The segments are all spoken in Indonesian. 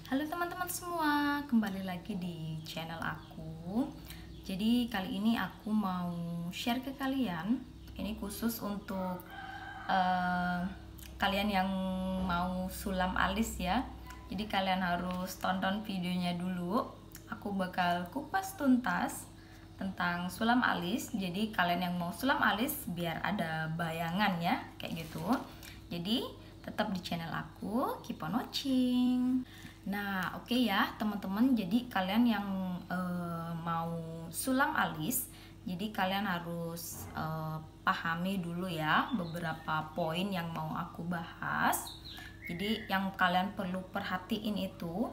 Halo teman-teman semua, kembali lagi di channel aku. Jadi kali ini aku mau share ke kalian. Ini khusus untuk kalian yang mau sulam alis ya. Jadi kalian harus tonton videonya dulu. Aku bakal kupas tuntas tentang sulam alis. Jadi kalian yang mau sulam alis biar ada bayangan ya, kayak gitu. Jadi tetap di channel aku, keep on watching. Nah, oke ya teman-teman. Jadi kalian yang mau sulam alis, jadi kalian harus pahami dulu ya beberapa poin yang mau aku bahas. Jadi yang kalian perlu perhatiin itu,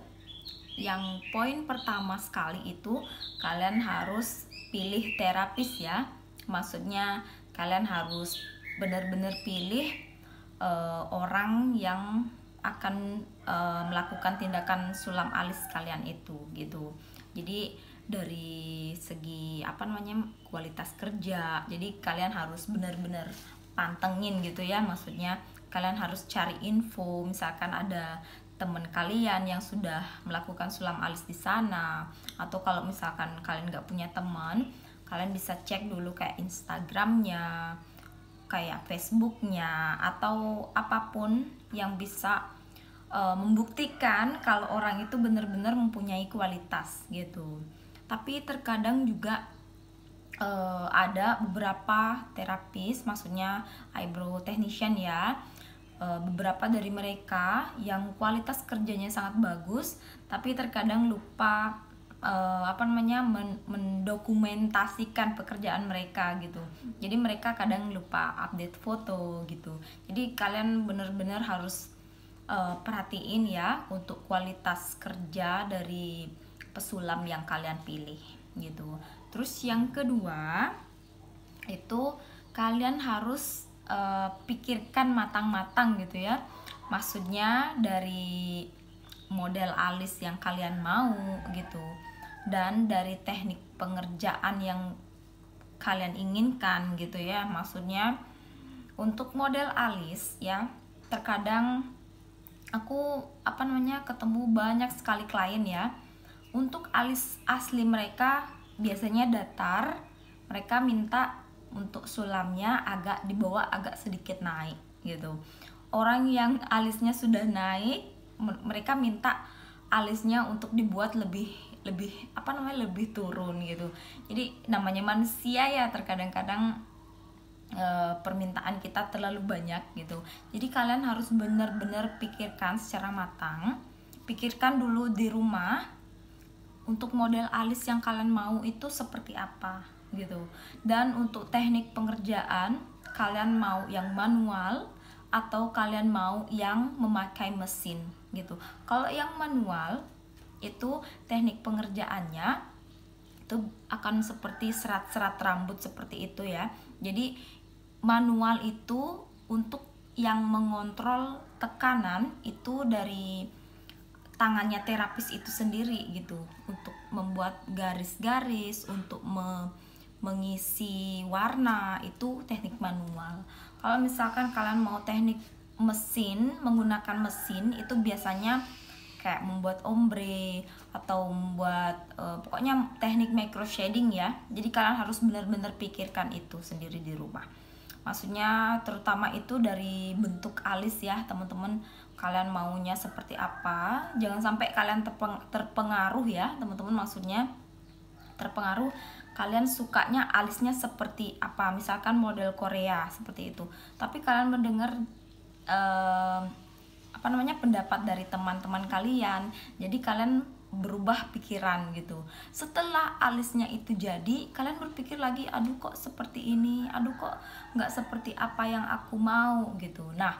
yang poin pertama sekali itu kalian harus pilih terapis ya. Maksudnya kalian harus benar-benar pilih orang yang akan melakukan tindakan sulam alis kalian itu gitu. Jadi dari segi kualitas kerja, jadi kalian harus benar-benar pantengin gitu ya. Maksudnya kalian harus cari info, misalkan ada teman kalian yang sudah melakukan sulam alis di sana, atau kalau misalkan kalian nggak punya teman, kalian bisa cek dulu kayak Instagramnya, kayak Facebooknya, atau apapun yang bisa membuktikan kalau orang itu benar-benar mempunyai kualitas gitu. Tapi terkadang juga ada beberapa terapis, maksudnya eyebrow technician ya, beberapa dari mereka yang kualitas kerjanya sangat bagus, tapi terkadang lupa mendokumentasikan pekerjaan mereka gitu. Jadi mereka kadang lupa update foto gitu. Jadi kalian benar-benar harus perhatiin ya untuk kualitas kerja dari pesulam yang kalian pilih gitu. Terus yang kedua itu kalian harus pikirkan matang-matang gitu ya. Maksudnya dari model alis yang kalian mau gitu, dan dari teknik pengerjaan yang kalian inginkan gitu ya. Maksudnya untuk model alis ya, terkadang aku ketemu banyak sekali klien ya, untuk alis asli mereka biasanya datar, mereka minta untuk sulamnya agak dibawa agak sedikit naik gitu. Orang yang alisnya sudah naik, mereka minta alisnya untuk dibuat lebih turun gitu. Jadi namanya manusia ya, terkadang-kadang permintaan kita terlalu banyak gitu. Jadi kalian harus benar-benar pikirkan secara matang, pikirkan dulu di rumah untuk model alis yang kalian mau itu seperti apa gitu. Dan untuk teknik pengerjaan, kalian mau yang manual atau kalian mau yang memakai mesin gitu. Kalau yang manual itu teknik pengerjaannya itu akan seperti serat-serat rambut seperti itu ya. Jadi manual itu untuk yang mengontrol tekanan itu dari tangannya terapis itu sendiri gitu, untuk membuat garis-garis, untuk mengisi warna, itu teknik manual. Kalau misalkan kalian mau teknik mesin, menggunakan mesin, itu biasanya kayak membuat ombre atau membuat pokoknya teknik micro shading ya. Jadi kalian harus benar-benar pikirkan itu sendiri di rumah. Maksudnya terutama itu dari bentuk alis ya teman-teman, kalian maunya seperti apa. Jangan sampai kalian terpengaruh ya teman-teman, maksudnya terpengaruh kalian sukanya alisnya seperti apa, misalkan model Korea seperti itu, tapi kalian mendengar pendapat dari teman-teman kalian, jadi kalian berubah pikiran gitu. Setelah alisnya itu jadi, kalian berpikir lagi, aduh kok seperti ini, aduh kok nggak seperti apa yang aku mau gitu. Nah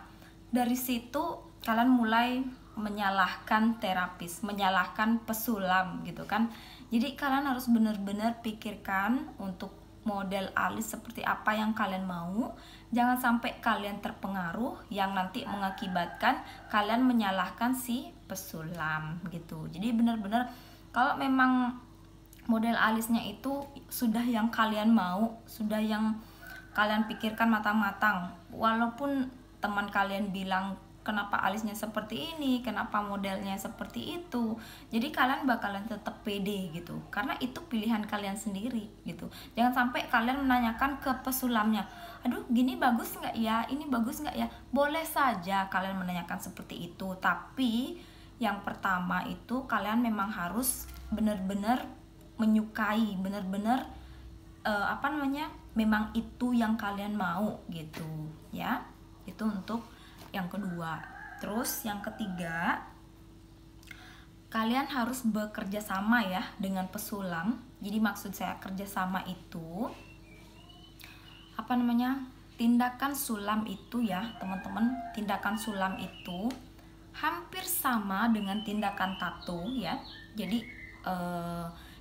dari situ kalian mulai menyalahkan terapis, menyalahkan pesulam gitu kan. Jadi kalian harus benar-benar pikirkan untuk model alis seperti apa yang kalian mau. Jangan sampai kalian terpengaruh yang nanti mengakibatkan kalian menyalahkan si pesulam gitu. Jadi benar-benar kalau memang model alisnya itu sudah yang kalian mau, sudah yang kalian pikirkan matang-matang, walaupun teman kalian bilang kenapa alisnya seperti ini, kenapa modelnya seperti itu. Jadi kalian bakalan tetap pede gitu, karena itu pilihan kalian sendiri gitu. Jangan sampai kalian menanyakan ke pesulamnya, aduh gini bagus nggak ya, ini bagus nggak ya. Boleh saja kalian menanyakan seperti itu, tapi yang pertama itu kalian memang harus benar-benar menyukai, benar-benar memang itu yang kalian mau gitu ya. Itu untuk yang kedua. Terus yang ketiga, kalian harus bekerja sama ya dengan pesulam. Jadi maksud saya kerjasama itu tindakan sulam itu ya teman-teman, tindakan sulam itu hampir sama dengan tindakan tato ya. Jadi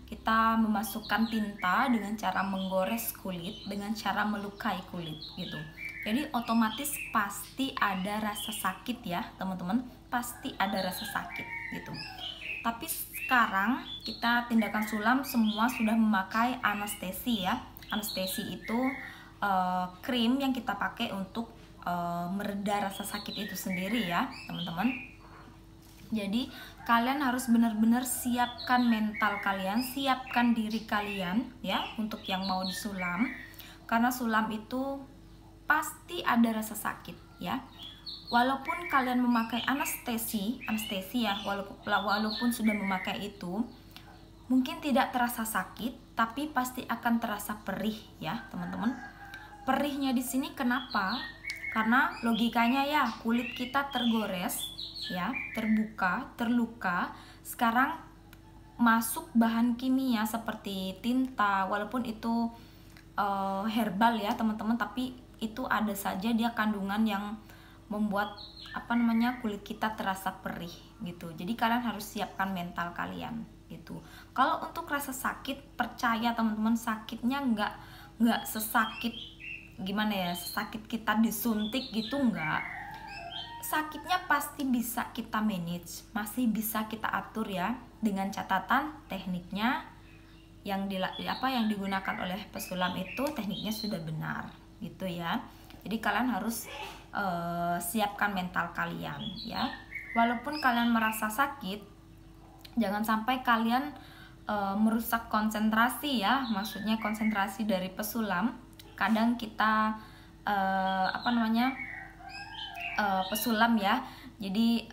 kita memasukkan tinta dengan cara menggores kulit, dengan cara melukai kulit gitu. Jadi otomatis pasti ada rasa sakit ya teman-teman, pasti ada rasa sakit gitu. Tapi sekarang kita tindakan sulam semua sudah memakai anestesi ya. Anestesi itu krim yang kita pakai untuk mereda rasa sakit itu sendiri ya teman-teman. Jadi kalian harus benar-benar siapkan mental kalian, siapkan diri kalian ya untuk yang mau disulam. Karena sulam itu pasti ada rasa sakit ya. Walaupun kalian memakai anestesi ya, walaupun sudah memakai itu, mungkin tidak terasa sakit, tapi pasti akan terasa perih ya teman-teman. Perihnya di sini kenapa? Karena logikanya ya, kulit kita tergores ya, terbuka, terluka. Sekarang masuk bahan kimia seperti tinta, walaupun itu herbal ya teman-teman, tapi itu ada saja dia kandungan yang membuat kulit kita terasa perih gitu. Jadi kalian harus siapkan mental kalian gitu. Kalau untuk rasa sakit, percaya teman-teman, sakitnya nggak sesakit sakit kita disuntik gitu, enggak. Sakitnya pasti bisa kita manage, masih bisa kita atur ya, dengan catatan tekniknya yang digunakan oleh pesulam itu tekniknya sudah benar gitu ya. Jadi kalian harus siapkan mental kalian ya. Walaupun kalian merasa sakit, jangan sampai kalian merusak konsentrasi ya, maksudnya konsentrasi dari pesulam. Kadang kita pesulam ya, jadi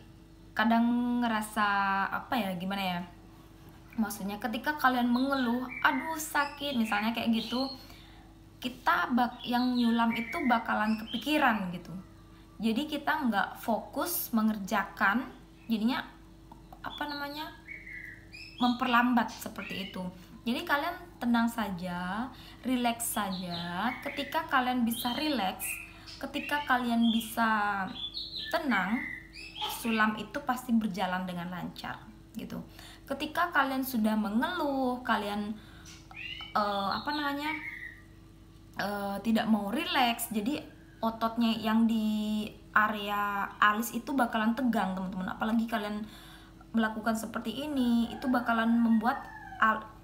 kadang ngerasa maksudnya ketika kalian mengeluh aduh sakit misalnya kayak gitu, kita yang nyulam itu bakalan kepikiran gitu. Jadi kita nggak fokus mengerjakan, jadinya memperlambat seperti itu. Jadi kalian tenang saja, relax saja. Ketika kalian bisa relax, ketika kalian bisa tenang, sulam itu pasti berjalan dengan lancar gitu. Ketika kalian sudah mengeluh, kalian tidak mau relax, jadi ototnya yang di area alis itu bakalan tegang teman-teman. Apalagi kalian melakukan seperti ini, itu bakalan membuat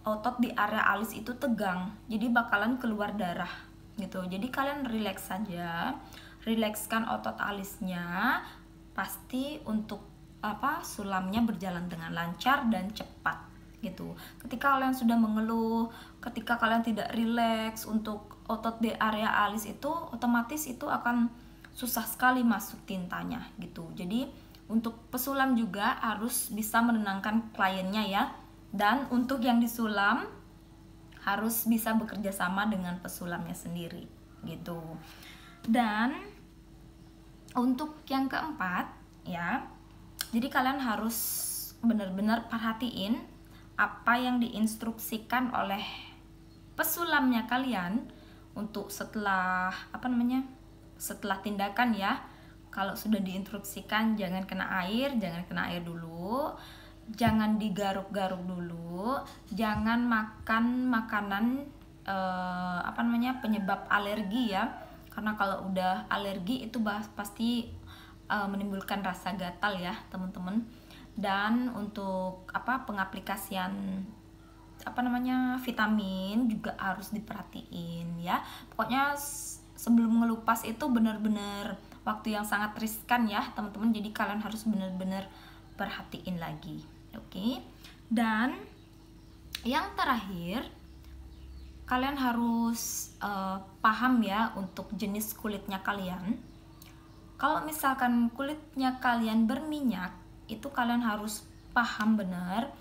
otot di area alis itu tegang, jadi bakalan keluar darah gitu. Jadi kalian relax saja, relaxkan otot alisnya, pasti untuk sulamnya berjalan dengan lancar dan cepat gitu. Ketika kalian sudah mengeluh, ketika kalian tidak relax untuk otot di area alis itu, otomatis itu akan susah sekali masuk tintanya gitu. Jadi untuk pesulam juga harus bisa menenangkan kliennya ya. Dan untuk yang disulam harus bisa bekerja sama dengan pesulamnya sendiri gitu. Dan untuk yang keempat ya, jadi kalian harus benar-benar perhatiin apa yang diinstruksikan oleh pesulamnya kalian untuk setelah setelah tindakan ya. Kalau sudah diinstruksikan jangan kena air dulu, jangan digaruk-garuk dulu, jangan makan makanan penyebab alergi ya, karena kalau udah alergi itu pasti menimbulkan rasa gatal ya teman-teman. Dan untuk pengaplikasian vitamin juga harus diperhatiin ya. Pokoknya sebelum ngelupas itu benar-benar waktu yang sangat riskan ya teman-teman, jadi kalian harus benar-benar perhatiin lagi. Oke. Dan yang terakhir, kalian harus paham ya untuk jenis kulitnya kalian. Kalau misalkan kulitnya kalian berminyak, itu kalian harus paham benar,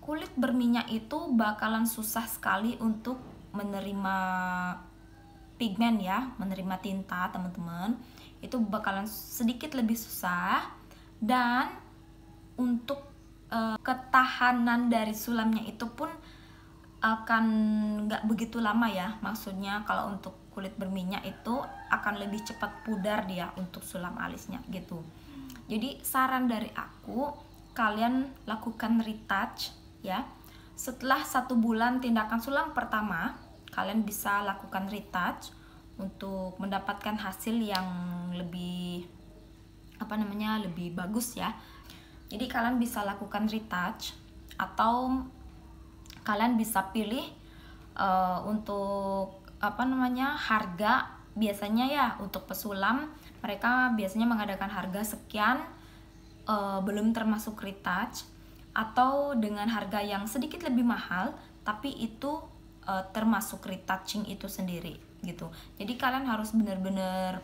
kulit berminyak itu bakalan susah sekali untuk menerima pigmen ya, menerima tinta teman-teman. Itu bakalan sedikit lebih susah, dan untuk ketahanan dari sulamnya itu pun akan nggak begitu lama ya. Maksudnya kalau untuk kulit berminyak itu akan lebih cepat pudar dia untuk sulam alisnya gitu. Jadi saran dari aku, kalian lakukan retouch ya. Setelah 1 bulan tindakan sulam pertama, kalian bisa lakukan retouch untuk mendapatkan hasil yang lebih lebih bagus ya. Jadi kalian bisa lakukan retouch, atau kalian bisa pilih untuk harga. Biasanya ya untuk pesulam mereka biasanya mengadakan harga sekian, belum termasuk retouch, atau dengan harga yang sedikit lebih mahal tapi itu termasuk retouching itu sendiri gitu. Jadi kalian harus benar-benar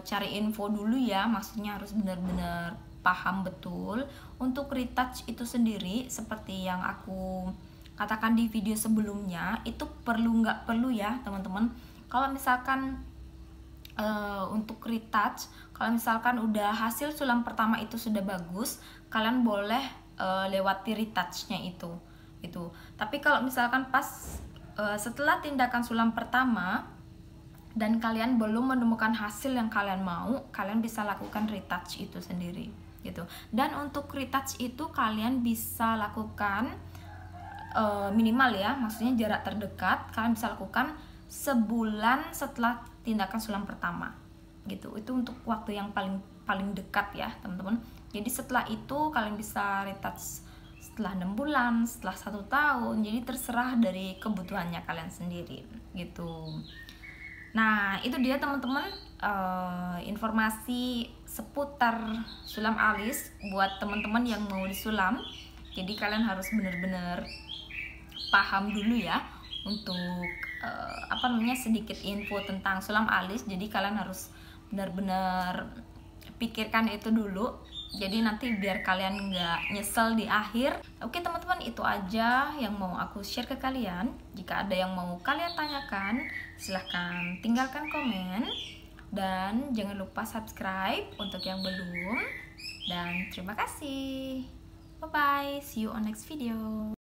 cari info dulu ya, maksudnya harus benar-benar paham betul. Untuk retouch itu sendiri, seperti yang aku katakan di video sebelumnya, itu perlu nggak perlu ya teman-teman. Kalau misalkan untuk retouch, kalau misalkan udah hasil sulam pertama itu sudah bagus, kalian boleh lewati retouchnya itu. Tapi kalau misalkan pas setelah tindakan sulam pertama dan kalian belum menemukan hasil yang kalian mau, kalian bisa lakukan retouch itu sendiri gitu. Dan untuk retouch itu kalian bisa lakukan minimal ya, maksudnya jarak terdekat kalian bisa lakukan sebulan setelah tindakan sulam pertama gitu. Itu untuk waktu yang paling dekat ya teman-teman. Jadi setelah itu kalian bisa retouch setelah 6 bulan, setelah 1 tahun. Jadi terserah dari kebutuhannya kalian sendiri gitu. Nah itu dia teman-teman, informasi seputar sulam alis buat teman-teman yang mau disulam. Jadi kalian harus benar-benar paham dulu ya untuk sedikit info tentang sulam alis. Jadi kalian harus benar-benar pikirkan itu dulu, jadi nanti biar kalian nggak nyesel di akhir. Oke teman-teman, itu aja yang mau aku share ke kalian. Jika ada yang mau kalian tanyakan, silahkan tinggalkan komen, dan jangan lupa subscribe untuk yang belum. Dan terima kasih, bye bye, see you on next video.